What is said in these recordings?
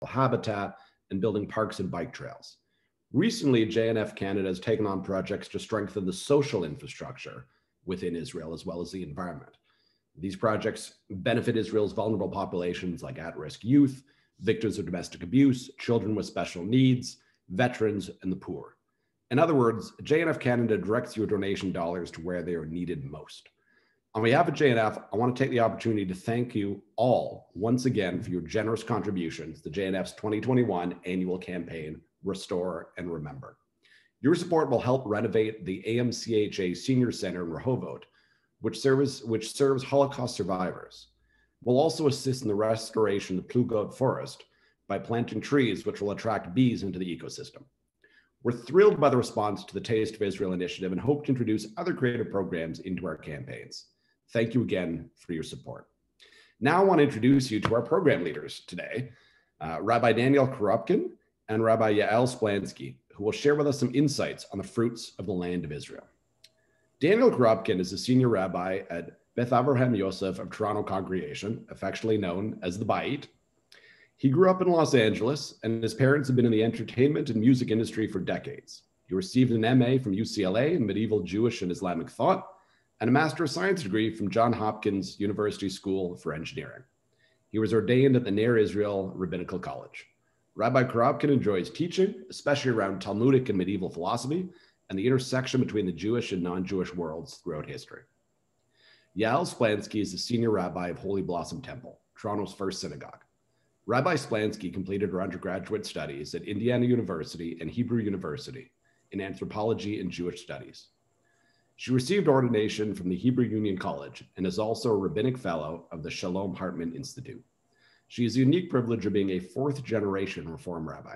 habitat, and building parks and bike trails. Recently, JNF Canada has taken on projects to strengthen the social infrastructure within Israel as well as the environment. These projects benefit Israel's vulnerable populations like at-risk youth, victims of domestic abuse, children with special needs, veterans, and the poor. In other words, JNF Canada directs your donation dollars to where they are needed most. On behalf of JNF, I want to take the opportunity to thank you all once again for your generous contributions to JNF's 2021 annual campaign, Restore and Remember. Your support will help renovate the AMCHA Senior Center in Rehovot, which serves Holocaust survivors. We'll also assist in the restoration of the Plugot Forest by planting trees which will attract bees into the ecosystem. We're thrilled by the response to the Taste of Israel initiative and hope to introduce other creative programs into our campaigns. Thank you again for your support. Now I want to introduce you to our program leaders today, Rabbi Daniel Koropkin and Rabbi Yael Splansky, who will share with us some insights on the fruits of the land of Israel. Daniel Koropkin is a senior rabbi at Beth Avraham Yosef of Toronto Congregation, affectionately known as the Bait. He grew up in Los Angeles, and his parents have been in the entertainment and music industry for decades. He received an MA from UCLA in medieval Jewish and Islamic thought, and a Master of Science degree from Johns Hopkins University School for Engineering. He was ordained at the Ner Israel Rabbinical College. Rabbi Koropkin enjoys teaching, especially around Talmudic and medieval philosophy, and the intersection between the Jewish and non-Jewish worlds throughout history. Yael Splansky is the senior rabbi of Holy Blossom Temple, Toronto's first synagogue. Rabbi Splansky completed her undergraduate studies at Indiana University and Hebrew University in anthropology and Jewish studies. She received ordination from the Hebrew Union College and is also a rabbinic fellow of the Shalom Hartman Institute. She has the unique privilege of being a fourth-generation Reform rabbi.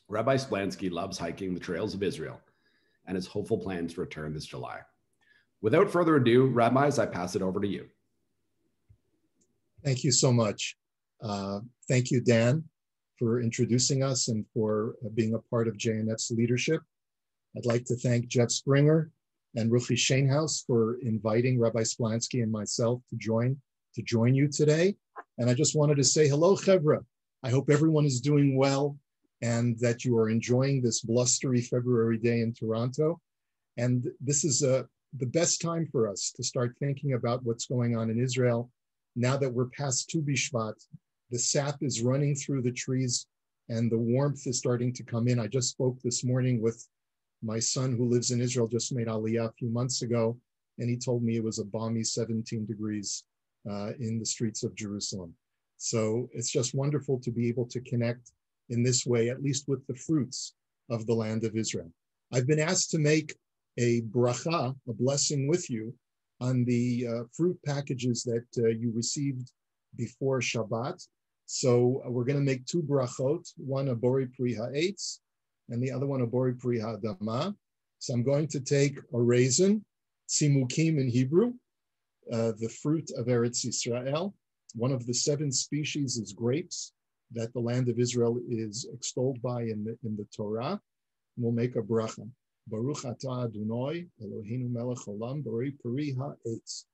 Rabbi Splansky loves hiking the trails of Israel and has hopeful plans to return this July. Without further ado, rabbis, I pass it over to you. Thank you so much. Thank you, Dan, for introducing us and for being a part of JNF's leadership. I'd like to thank Jeff Springer and Ruchi Shainhouse for inviting Rabbi Splansky and myself to join you today. And I just wanted to say hello, Chevra. I hope everyone is doing well and that you are enjoying this blustery February day in Toronto. And this is the best time for us to start thinking about what's going on in Israel. Now that we're past Tu B'Shvat, the sap is running through the trees and the warmth is starting to come in. I just spoke this morning with my son who lives in Israel, just made Aliyah a few months ago, and he told me it was a balmy 17 degrees in the streets of Jerusalem. So it's just wonderful to be able to connect in this way, at least with the fruits of the land of Israel. I've been asked to make a bracha, a blessing with you, on the fruit packages that you received before Shabbat. So we're going to make two brachot, one a Bori Pri Ha'etz, and the other one a Bori Pri Ha'adama. So I'm going to take a raisin, tzimukim in Hebrew, the fruit of Eretz Yisrael. One of the 7 species is grapes that the land of Israel is extolled by in the Torah. And we'll make a bracha. Baruch atah Adonai Eloheinu melech olam Bori Pri Ha'etz.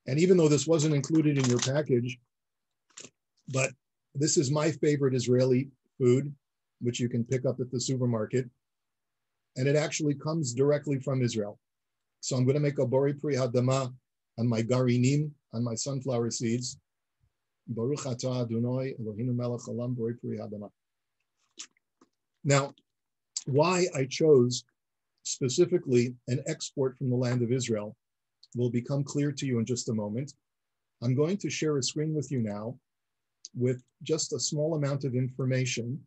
And even though this wasn't included in your package, but this is my favorite Israeli food, which you can pick up at the supermarket. And it actually comes directly from Israel. So I'm going to make a Bori Pri Hadama on my garinim, on my sunflower seeds. Baruch atah Adonai Eloheinu melech olam Bori Pri Hadama. Now, why I chose specifically an export from the land of Israel will become clear to you in just a moment. I'm going to share a screen with you now with just a small amount of information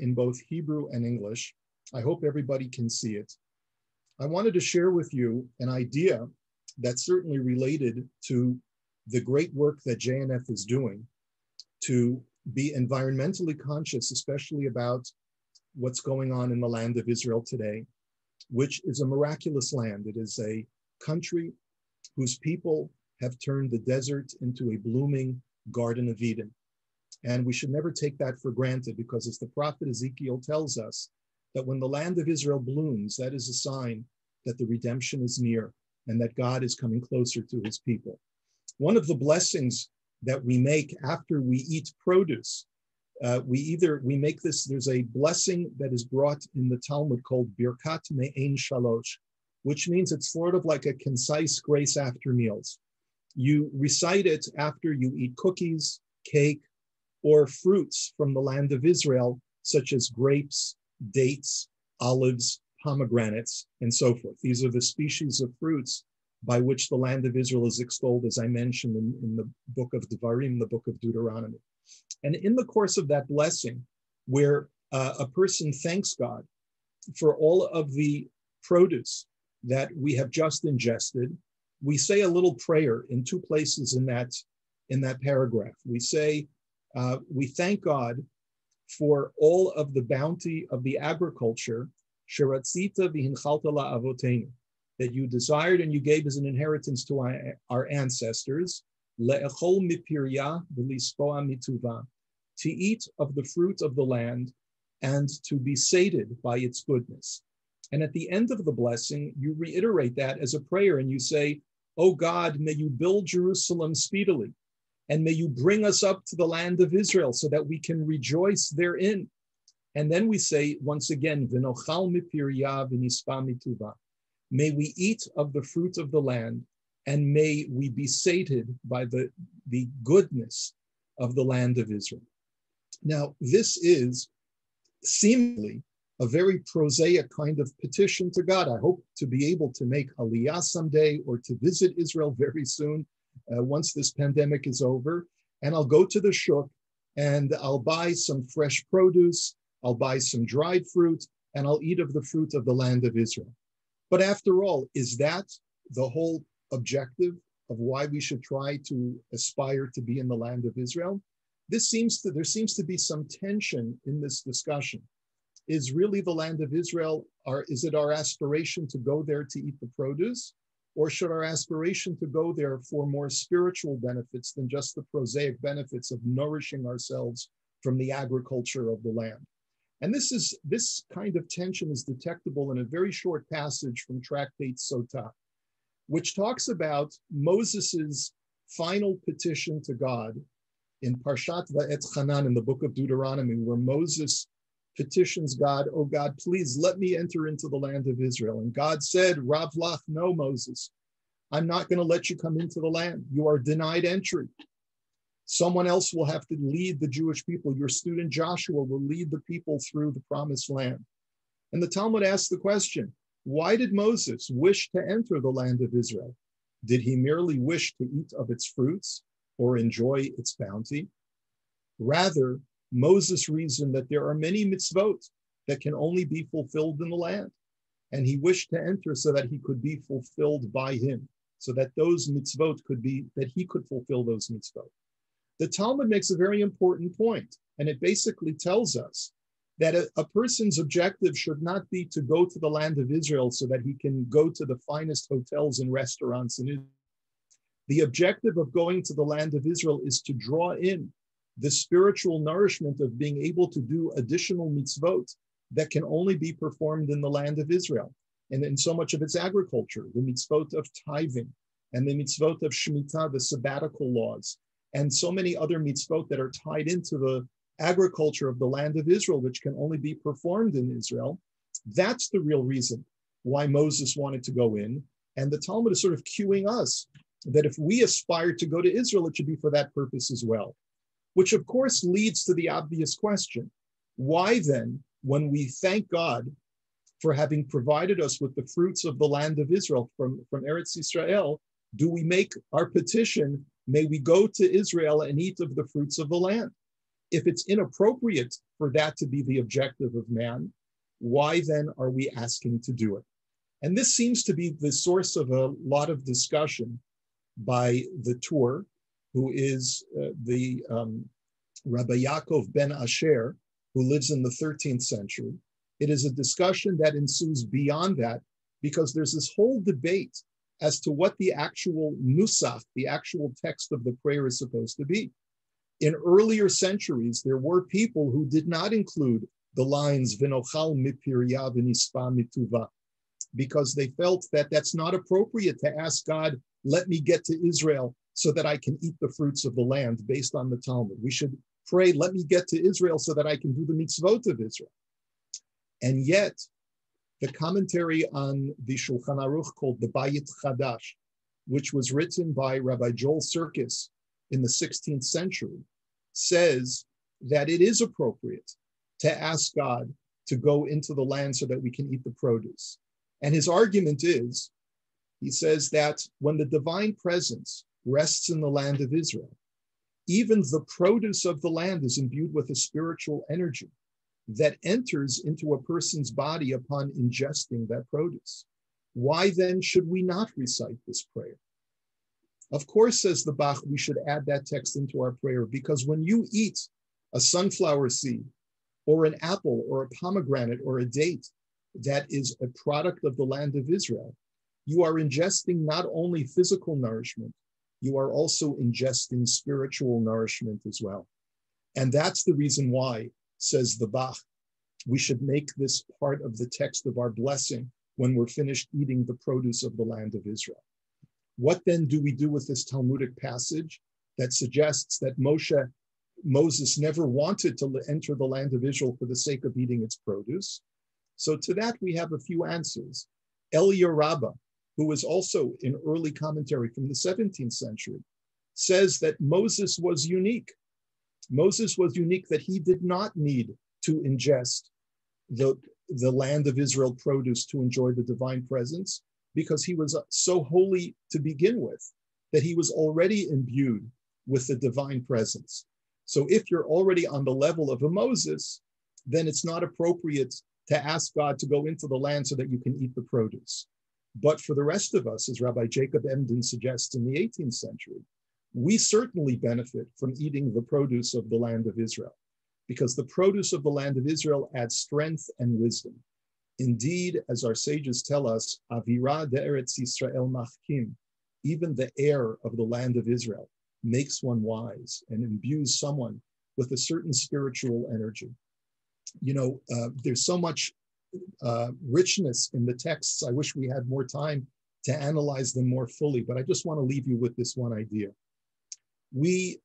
in both Hebrew and English. I hope everybody can see it. I wanted to share with you an idea that's certainly related to the great work that JNF is doing to be environmentally conscious, especially about what's going on in the land of Israel today, which is a miraculous land. It is a country whose people have turned the desert into a blooming Garden of Eden. And we should never take that for granted, because as the prophet Ezekiel tells us, that when the land of Israel blooms, that is a sign that the redemption is near and that God is coming closer to his people. One of the blessings that we make after we eat produce, we make this, there's a blessing that is brought in the Talmud called Birkat Me'ein Shalosh, which means it's sort of like a concise grace after meals. You recite it after you eat cookies, cake, or fruits from the land of Israel, such as grapes, dates, olives, pomegranates, and so forth. These are the species of fruits by which the land of Israel is extolled, as I mentioned in the book of Devarim, the book of Deuteronomy. And in the course of that blessing, where a person thanks God for all of the produce that we have just ingested, we say a little prayer in two places in that paragraph. We say, we thank God for all of the bounty of the agriculture, sheratzita v'hinchalta la'avotenu, that you desired and you gave as an inheritance to our ancestors, le'echol mipirya v'lispoa mituva, to eat of the fruit of the land and to be sated by its goodness. And at the end of the blessing, you reiterate that as a prayer and you say, "Oh God, may you build Jerusalem speedily, and may you bring us up to the land of Israel so that we can rejoice therein." And then we say once again, "V'nochal mipirya v'nispa mituva." May we eat of the fruit of the land, and may we be sated by the goodness of the land of Israel. Now, this is seemingly a very prosaic kind of petition to God. I hope to be able to make Aliyah someday or to visit Israel very soon once this pandemic is over. And I'll go to the shuk and I'll buy some fresh produce, I'll buy some dried fruit, and I'll eat of the fruit of the land of Israel. But after all, is that the whole objective of why we should try to aspire to be in the land of Israel? There seems to be some tension in this discussion. Is really the land of Israel, is it our aspiration to go there to eat the produce? Or should our aspiration to go there for more spiritual benefits than just the prosaic benefits of nourishing ourselves from the agriculture of the land? And this kind of tension is detectable in a very short passage from Tractate Sotah, which talks about Moses's final petition to God in Parshat Va'etchanan in the book of Deuteronomy, where Moses petitions God, "Oh God, please let me enter into the land of Israel." And God said, "Rav lach, no, Moses, I'm not going to let you come into the land. You are denied entry. Someone else will have to lead the Jewish people. Your student Joshua will lead the people through the promised land." And the Talmud asks the question, why did Moses wish to enter the land of Israel? Did he merely wish to eat of its fruits or enjoy its bounty? Rather, Moses reasoned that there are many mitzvot that can only be fulfilled in the land. And he wished to enter so that he could be fulfilled by him, so that those mitzvot that he could fulfill those mitzvot. The Talmud makes a very important point, and it basically tells us that a person's objective should not be to go to the land of Israel so that he can go to the finest hotels and restaurants in Israel. The objective of going to the land of Israel is to draw in the spiritual nourishment of being able to do additional mitzvot that can only be performed in the land of Israel. And in so much of its agriculture, the mitzvot of tithing and the mitzvot of Shemitah, the sabbatical laws, and so many other mitzvot that are tied into the agriculture of the land of Israel, which can only be performed in Israel. That's the real reason why Moses wanted to go in. And the Talmud is sort of cueing us that if we aspire to go to Israel, it should be for that purpose as well. Which of course leads to the obvious question. Why then, when we thank God for having provided us with the fruits of the land of Israel from Eretz Yisrael, do we make our petition, may we go to Israel and eat of the fruits of the land? If it's inappropriate for that to be the objective of man, why then are we asking to do it? And this seems to be the source of a lot of discussion by the Tur, who is the Rabbi Yaakov ben Asher, who lives in the 13th century. It is a discussion that ensues beyond that because there's this whole debate as to what the actual nusach, the actual text of the prayer is supposed to be. In earlier centuries, there were people who did not include the lines V'nochal mipirya v'nispa mituva, because they felt that that's not appropriate to ask God, let me get to Israel so that I can eat the fruits of the land based on the Talmud. We should pray, let me get to Israel so that I can do the mitzvot of Israel. And yet, the commentary on the Shulchan Aruch called the Bayit Chadash, which was written by Rabbi Joel Sirkis in the 16th century, says that it is appropriate to ask God to go into the land so that we can eat the produce. And his argument is, he says that when the divine presence rests in the land of Israel, even the produce of the land is imbued with a spiritual energy that enters into a person's body upon ingesting that produce. Why then should we not recite this prayer? Of course, says the Bach, we should add that text into our prayer, because when you eat a sunflower seed or an apple or a pomegranate or a date that is a product of the land of Israel, you are ingesting not only physical nourishment, you are also ingesting spiritual nourishment as well. And that's the reason why, says the Bach, we should make this part of the text of our blessing when we're finished eating the produce of the land of Israel. What then do we do with this Talmudic passage that suggests that Moses never wanted to enter the land of Israel for the sake of eating its produce? So to that, we have a few answers. Eliyahu Rabbah, who was also in early commentary from the 17th century, says that Moses was unique. Moses was unique that he did not need to ingest the land of Israel produce to enjoy the divine presence, because he was so holy to begin with that he was already imbued with the divine presence. So if you're already on the level of a Moses, then it's not appropriate to ask God to go into the land so that you can eat the produce. But for the rest of us, as Rabbi Jacob Emden suggests in the 18th century, we certainly benefit from eating the produce of the land of Israel, because the produce of the land of Israel adds strength and wisdom. Indeed, as our sages tell us, Avira de'eretz Yisrael machkim, even the air of the land of Israel makes one wise and imbues someone with a certain spiritual energy. You know, there's so much richness in the texts. I wish we had more time to analyze them more fully, but I just want to leave you with this one idea. We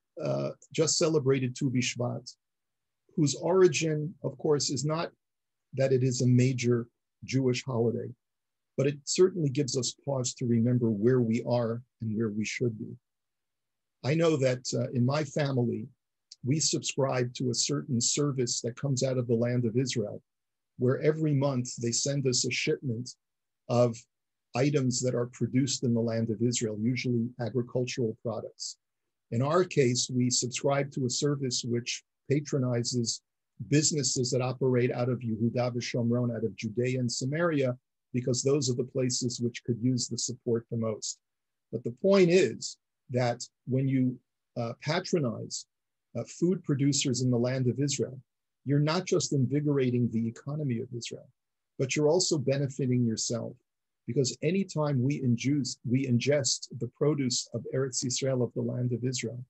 just celebrated Tu B'Shvat, whose origin, of course, is not that it is a major Jewish holiday, but it certainly gives us pause to remember where we are and where we should be. I know that in my family, we subscribe to a certain service that comes out of the land of Israel, where every month they send us a shipment of items that are produced in the land of Israel, usually agricultural products. In our case, we subscribe to a service which patronizes businesses that operate out of Yehuda v'Shomron, out of Judea and Samaria, because those are the places which could use the support the most. But the point is that when you patronize food producers in the land of Israel, you're not just invigorating the economy of Israel, but you're also benefiting yourself. Because anytime we ingest the produce of Eretz Yisrael, of the land of Israel,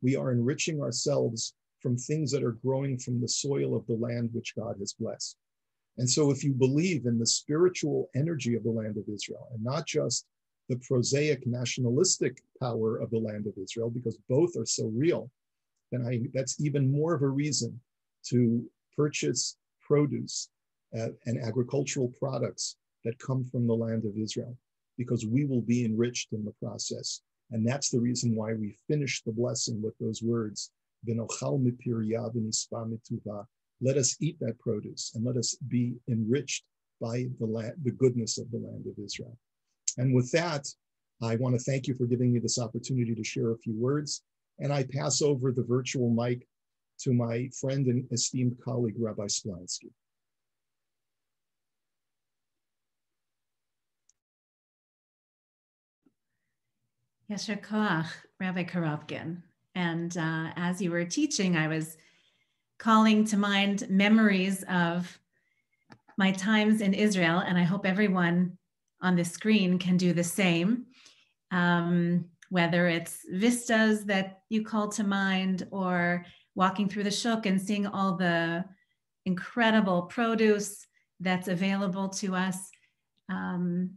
we are enriching ourselves from things that are growing from the soil of the land which God has blessed. And so if you believe in the spiritual energy of the land of Israel, and not just the prosaic nationalistic power of the land of Israel, because both are so real, then that's even more of a reason to purchase produce and agricultural products that come from the land of Israel, because we will be enriched in the process. And that's the reason why we finish the blessing with those words, let us eat that produce and let us be enriched by the goodness of the land of Israel. And with that, I want to thank you for giving me this opportunity to share a few words. And I pass over the virtual mic to my friend and esteemed colleague, Rabbi Splansky. Yasher Koach, Rabbi Korovkin. And as you were teaching, I was calling to mind memories of my times in Israel, and I hope everyone on the screen can do the same. Whether it's vistas that you call to mind, or walking through the shuk and seeing all the incredible produce that's available to us. And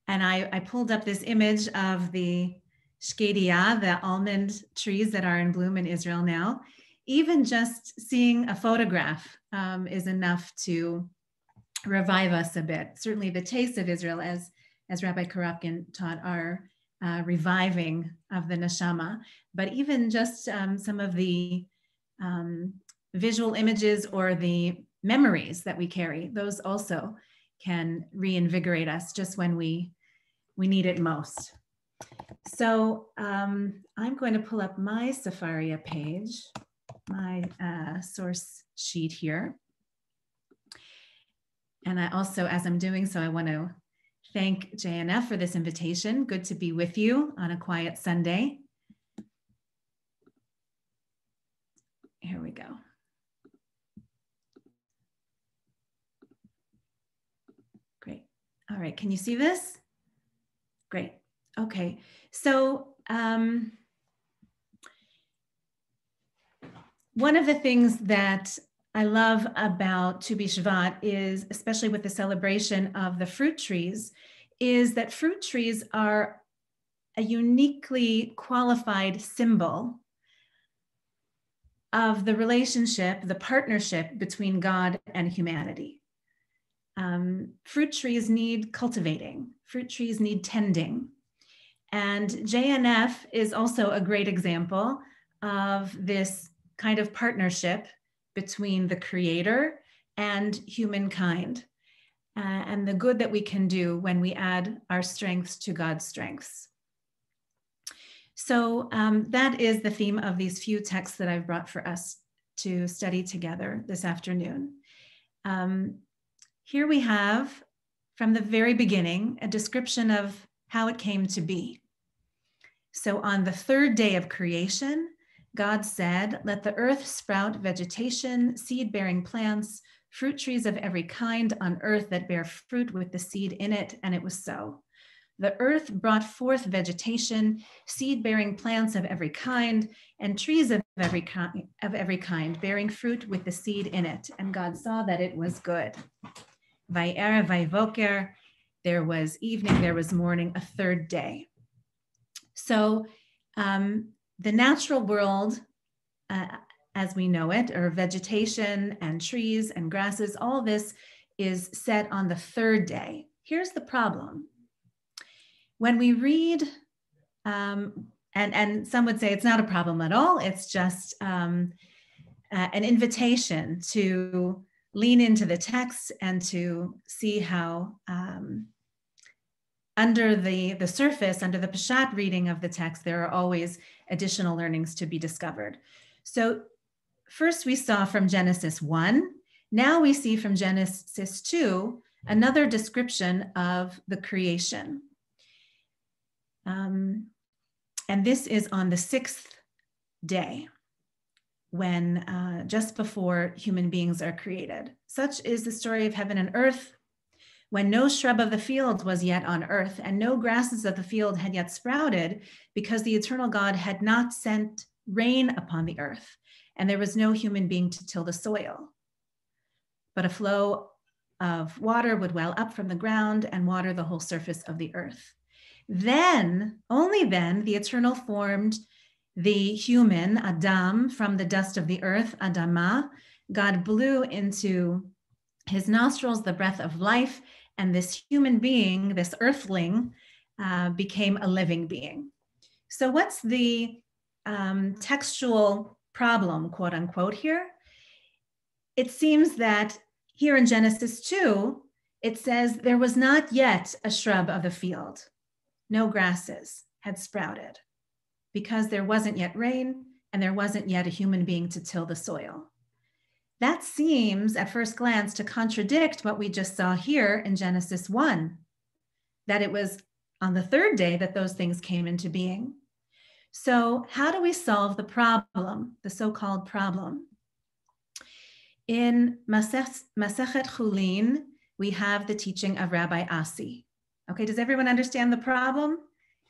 I pulled up this image of the shkedia, the almond trees that are in bloom in Israel now, even just seeing a photograph is enough to revive us a bit. Certainly the tastes of Israel, as Rabbi Karapkin taught, are reviving of the neshama, but even just some of the visual images or the memories that we carry, those also can reinvigorate us just when we need it most. So I'm going to pull up my Sefaria page, my source sheet here. And I also, as I'm doing so, I want to thank JNF for this invitation. Good to be with you on a quiet Sunday. Here we go. Great. All right, can you see this? Great. Okay, so one of the things that I love about Tu B'Shvat is, especially with the celebration of the fruit trees, is that fruit trees are a uniquely qualified symbol of the relationship, the partnership between God and humanity. Fruit trees need cultivating. Fruit trees need tending. And JNF is also a great example of this kind of partnership between the Creator and humankind, and the good that we can do when we add our strengths to God's strengths. So that is the theme of these few texts that I've brought for us to study together this afternoon. Here we have, from the very beginning, a description of how it came to be. So on the third day of creation, God said, "Let the earth sprout vegetation, seed-bearing plants, fruit trees of every kind on earth that bear fruit with the seed in it," and it was so. The earth brought forth vegetation, seed-bearing plants of every kind, and trees of every kind, bearing fruit with the seed in it. And God saw that it was good. Vayera vayvoker, there was evening, there was morning, a third day. So the natural world, as we know it, or vegetation and trees and grasses, all this is set on the third day. Here's the problem. When we read, and some would say it's not a problem at all, it's just an invitation to lean into the text and to see how under the surface, under the Peshat reading of the text, there are always additional learnings to be discovered. So first we saw from Genesis 1, now we see from Genesis 2, another description of the creation. And this is on the 6th day, when just before human beings are created. Such is the story of heaven and earth, when no shrub of the field was yet on earth, and no grasses of the field had yet sprouted, because the eternal God had not sent rain upon the earth, and there was no human being to till the soil. But a flow of water would well up from the ground and water the whole surface of the earth. Then, only then, the Eternal formed the human, Adam, from the dust of the earth, Adamah. God blew into his nostrils the breath of life, and this human being, this earthling, became a living being. So what's the textual problem, quote unquote, here? It seems that here in Genesis 2, it says there was not yet a shrub of the field. No grasses had sprouted because there wasn't yet rain and there wasn't yet a human being to till the soil. That seems at first glance to contradict what we just saw here in Genesis 1, that it was on the third day that those things came into being. So how do we solve the problem, the so-called problem? In Masechet Chulin, we have the teaching of Rabbi Asi. Okay, does everyone understand the problem?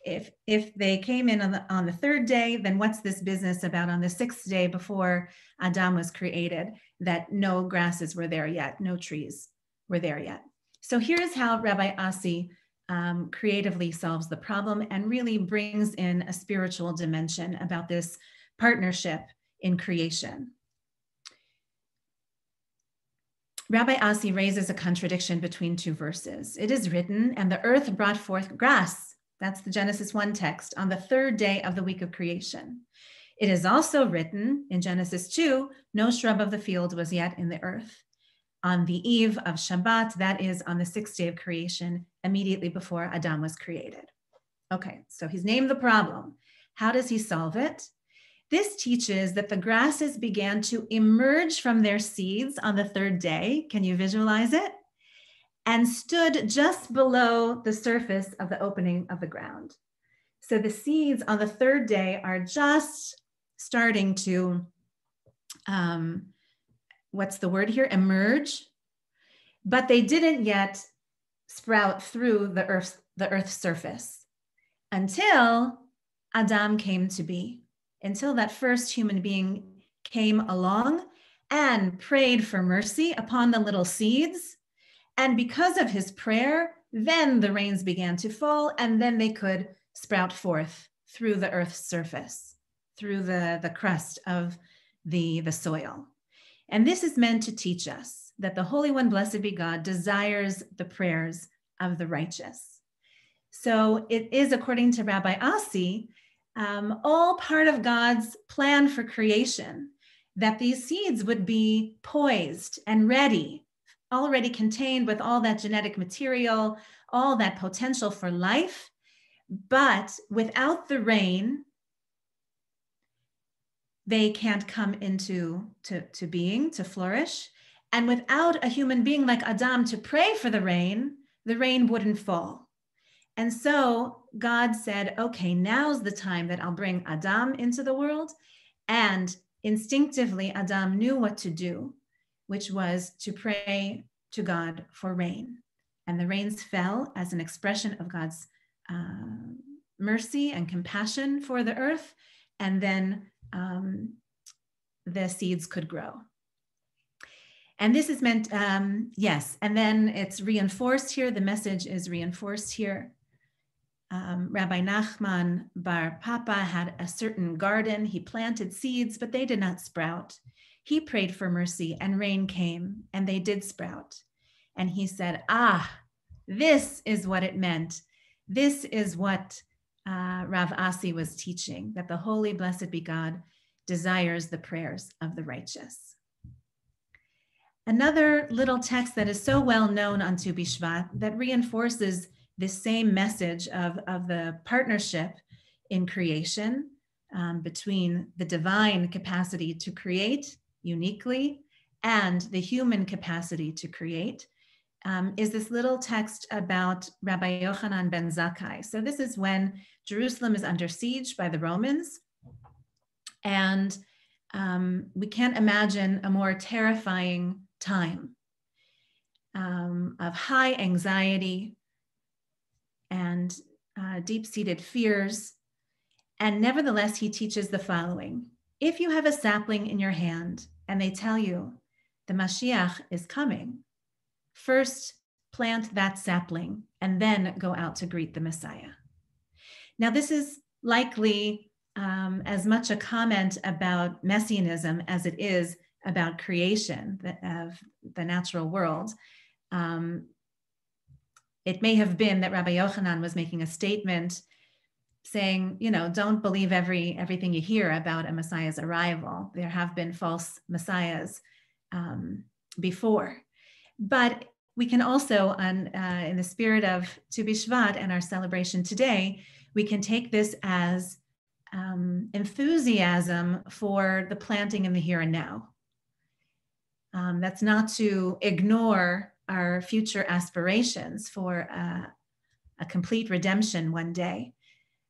If they came in on the third day, then what's this business about on the 6th day before Adam was created, that no grasses were there yet, no trees were there yet? So here's how Rabbi Asi creatively solves the problem and really brings in a spiritual dimension about this partnership in creation. Rabbi Asi raises a contradiction between two verses. It is written, and the earth brought forth grass. That's the Genesis 1 text, on the third day of the week of creation. It is also written in Genesis 2, no shrub of the field was yet in the earth. On the eve of Shabbat, that is on the sixth day of creation, immediately before Adam was created. Okay, so he's named the problem. How does he solve it? This teaches that the grasses began to emerge from their seeds on the third day. Can you visualize it? And stood just below the surface of the opening of the ground. So the seeds on the third day are just starting to, what's the word here? Emerge. But they didn't yet sprout through the earth's surface until Adam came to be. Until that first human being came along and prayed for mercy upon the little seeds. And because of his prayer, then the rains began to fall, and then they could sprout forth through the earth's surface, through the crust of the soil. And this is meant to teach us that the Holy One, blessed be God, desires the prayers of the righteous. So it is, according to Rabbi Asi, all part of God's plan for creation, that these seeds would be poised and ready, already contained with all that genetic material, all that potential for life. But without the rain, they can't come into being, to flourish. And without a human being like Adam to pray for the rain wouldn't fall. And so God said, okay, now's the time that I'll bring Adam into the world. And instinctively, Adam knew what to do, which was to pray to God for rain. And the rains fell as an expression of God's mercy and compassion for the earth. And then the seeds could grow. And this is meant, yes, and then it's reinforced here. The message is reinforced here. Rabbi Nachman Bar Papa had a certain garden. He planted seeds, but they did not sprout. He prayed for mercy and rain came and they did sprout. And he said, this is what it meant. This is what Rav Asi was teaching, that the Holy, blessed be God, desires the prayers of the righteous. Another little text that is so well known on Tu B'Shvat that reinforces this same message of the partnership in creation between the divine capacity to create uniquely and the human capacity to create is this little text about Rabbi Yochanan ben Zakkai. So this is when Jerusalem is under siege by the Romans. And we can't imagine a more terrifying time of high anxiety and deep-seated fears. And nevertheless, he teaches the following. If you have a sapling in your hand and they tell you the Mashiach is coming, first plant that sapling and then go out to greet the Messiah. Now, this is likely as much a comment about messianism as it is about creation of the natural world. It may have been that Rabbi Yochanan was making a statement saying, don't believe everything you hear about a Messiah's arrival. There have been false Messiahs before. But we can also, in the spirit of Tu B'Shvat and our celebration today, we can take this as enthusiasm for the planting in the here and now. That's not to ignore our future aspirations for a complete redemption one day.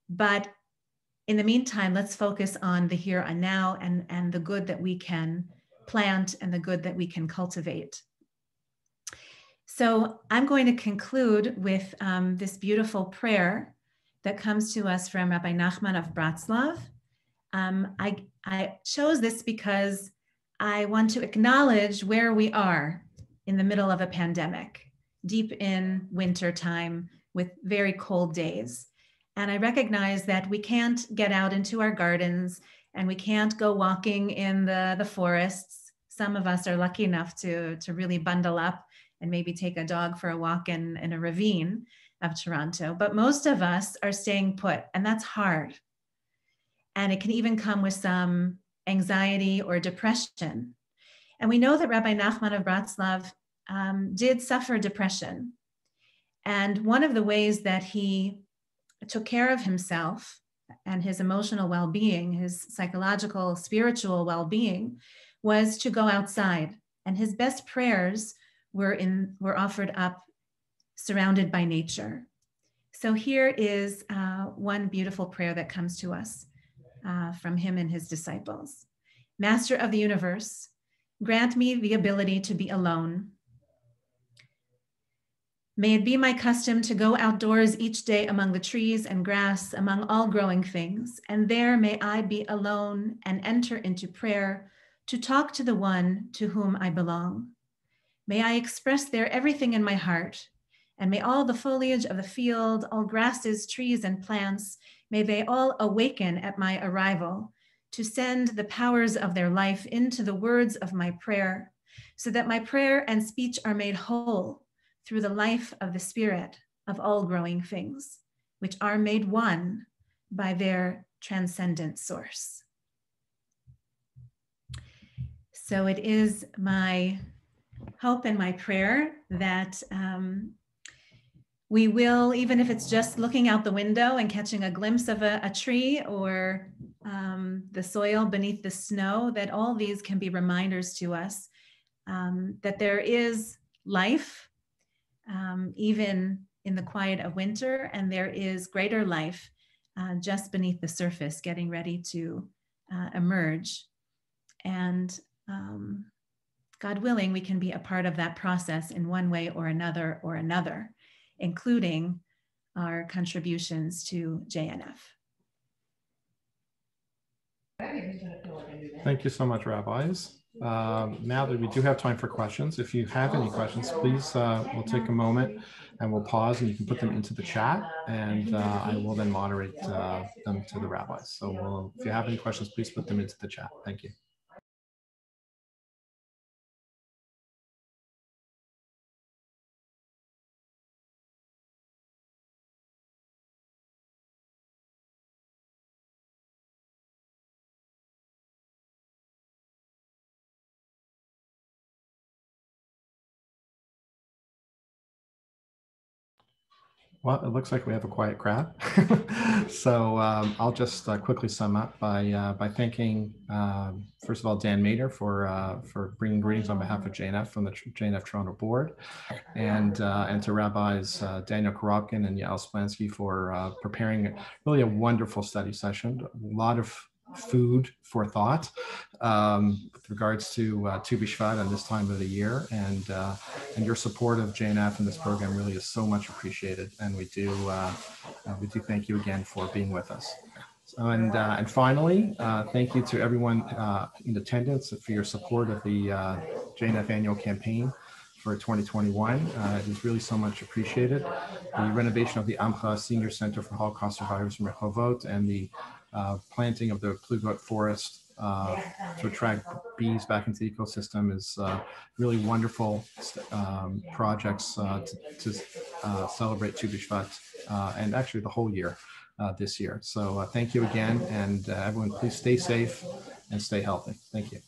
But in the meantime, let's focus on the here and now and the good that we can plant and the good that we can cultivate. So I'm going to conclude with this beautiful prayer that comes to us from Rabbi Nachman of Bratslav. I chose this because I want to acknowledge where we are in the middle of a pandemic, deep in winter time with very cold days. And I recognize that we can't get out into our gardens and we can't go walking in the forests. Some of us are lucky enough to really bundle up and maybe take a dog for a walk in a ravine of Toronto. But most of us are staying put, and that's hard. And it can even come with some anxiety or depression. And we know that Rabbi Nachman of Bratslav did suffer depression. And one of the ways that he took care of himself and his emotional well-being, his psychological, spiritual well-being, was to go outside. And his best prayers were offered up surrounded by nature. So here is one beautiful prayer that comes to us from him and his disciples. Master of the universe, grant me the ability to be alone. May it be my custom to go outdoors each day among the trees and grass, among all growing things, and there may I be alone and enter into prayer to talk to the one to whom I belong. May I express there everything in my heart, and may all the foliage of the field, all grasses, trees, and plants, may they all awaken at my arrival to send the powers of their life into the words of my prayer, so that my prayer and speech are made whole through the life of the spirit of all growing things, which are made one by their transcendent source. So it is my hope and my prayer that we will, even if it's just looking out the window and catching a glimpse of a tree or the soil beneath the snow, that all these can be reminders to us that there is life, even in the quiet of winter, and there is greater life just beneath the surface, getting ready to emerge. And God willing, we can be a part of that process in one way or another, including our contributions to JNF. Thank you so much, rabbis. Now that we do have time for questions, if you have any questions, please, we'll take a moment and we'll pause and you can put them into the chat, and I will then moderate them to the rabbis. So if you have any questions, please put them into the chat. Thank you. Well, it looks like we have a quiet crowd. So I'll just quickly sum up by thanking, first of all, Dan Mader for bringing greetings on behalf of JNF from the JNF Toronto board, and to Rabbis Daniel Korobkin and Yael Splansky for preparing really a wonderful study session. A lot of food for thought with regards to Tu B'Shvat and this time of the year, and your support of JNF in this program really is so much appreciated, and we do thank you again for being with us. So, and finally, thank you to everyone in attendance for your support of the JNF annual campaign for 2021. It is really so much appreciated. The renovation of the Amcha Senior Center for Holocaust Survivors from Rehovot and the planting of the Plugot forest to attract bees back into the ecosystem is really wonderful projects to celebrate Tu B'Shvat and actually the whole year this year. So thank you again, and everyone please stay safe and stay healthy. Thank you.